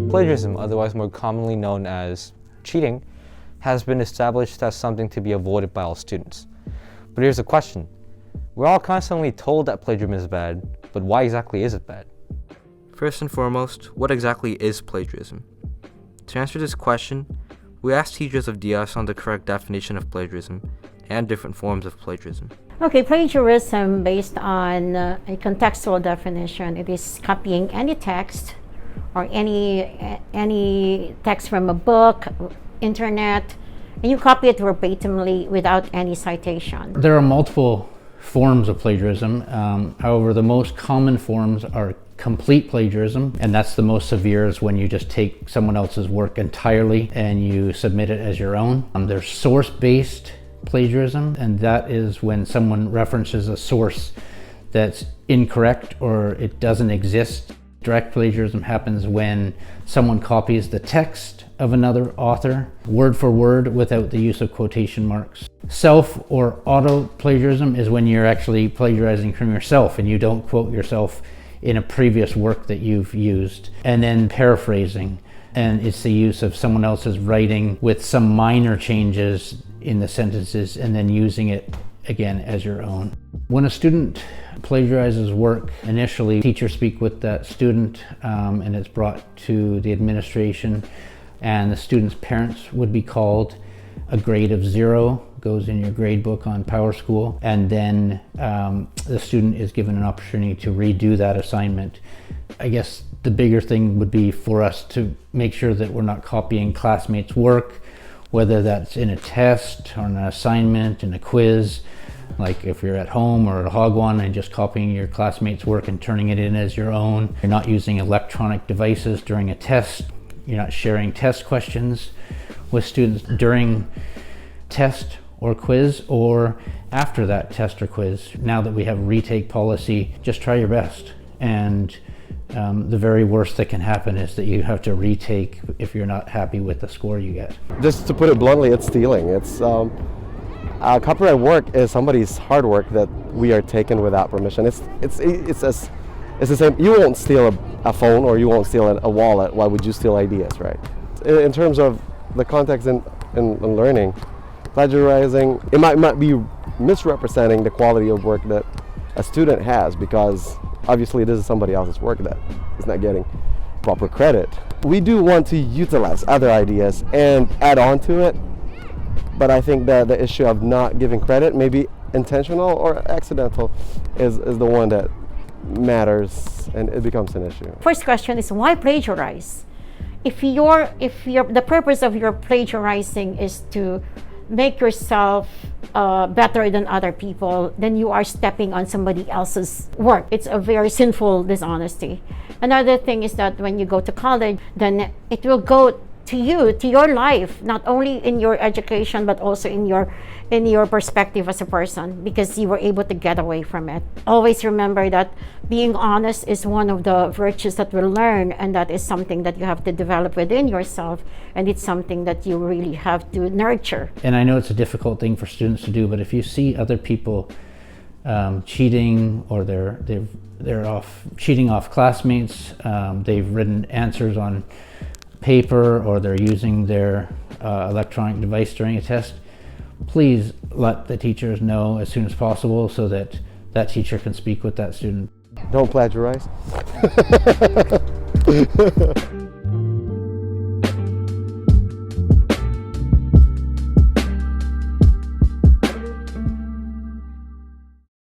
Plagiarism, otherwise more commonly known as cheating, has been established as something to be avoided by all students. But here's the question. We're all constantly told that plagiarism is bad, but why exactly is it bad? First and foremost, what exactly is plagiarism? To answer this question, we asked teachers of DS on the correct definition of plagiarism and different forms of plagiarism. Okay, plagiarism, based on a contextual definition, it is copying any text or any text from a book, internet, and you copy it verbatimly without any citation. There are multiple forms of plagiarism. However, the most common forms are complete plagiarism, and that's the most severe, is when you just take someone else's work entirely and you submit it as your own. There's source-based plagiarism, and that is when someone references a source that's incorrect or it doesn't exist. Direct plagiarism happens when someone copies the text of another author, word for word, without the use of quotation marks. Self or auto plagiarism is when you're actually plagiarizing from yourself and you don't quote yourself in a previous work that you've used. And then paraphrasing, and it's the use of someone else's writing with some minor changes in the sentences and then using it again as your own. When a student plagiarizes work, initially teachers speak with that student and it's brought to the administration, and the student's parents would be called. A grade of 0 goes in your grade book on PowerSchool, and then the student is given an opportunity to redo that assignment. I guess the bigger thing would be for us to make sure that we're not copying classmates' work, whether that's in a test or an assignment, in a quiz, like if you're at home or at Hagwon and just copying your classmates' work and turning it in as your own. You're not using electronic devices during a test. You're not sharing test questions with students during test or quiz or after that test or quiz. Now that we have retake policy, just try your best. And the very worst that can happen is that you have to retake if you're not happy with the score you get. Just to put it bluntly, it's stealing. It's copyright work is somebody's hard work that we are taking without permission. It's the same. You won't steal a phone or you won't steal a wallet. Why would you steal ideas, right? In terms of the context in learning, plagiarizing, it might be misrepresenting the quality of work that a student has, because obviously this is somebody else's work that is not getting proper credit. We do want to utilize other ideas and add on to it, but I think that the issue of not giving credit, maybe intentional or accidental, is the one that matters, and it becomes an issue. First question is, why plagiarize? If the purpose of your plagiarizing is to make yourself better than other people, then you are stepping on somebody else's work. It's a very sinful dishonesty. Another thing is that when you go to college, then it will go to you, to your life, not only in your education, but also in your perspective as a person, because you were able to get away from it. Always remember that being honest is one of the virtues that we'll learn, and that is something that you have to develop within yourself, and it's something that you really have to nurture. And I know it's a difficult thing for students to do, but if you see other people cheating, or they're cheating off classmates, they've written answers on paper, or they're using their electronic device during a test, please let the teachers know as soon as possible so that that teacher can speak with that student. Don't plagiarize.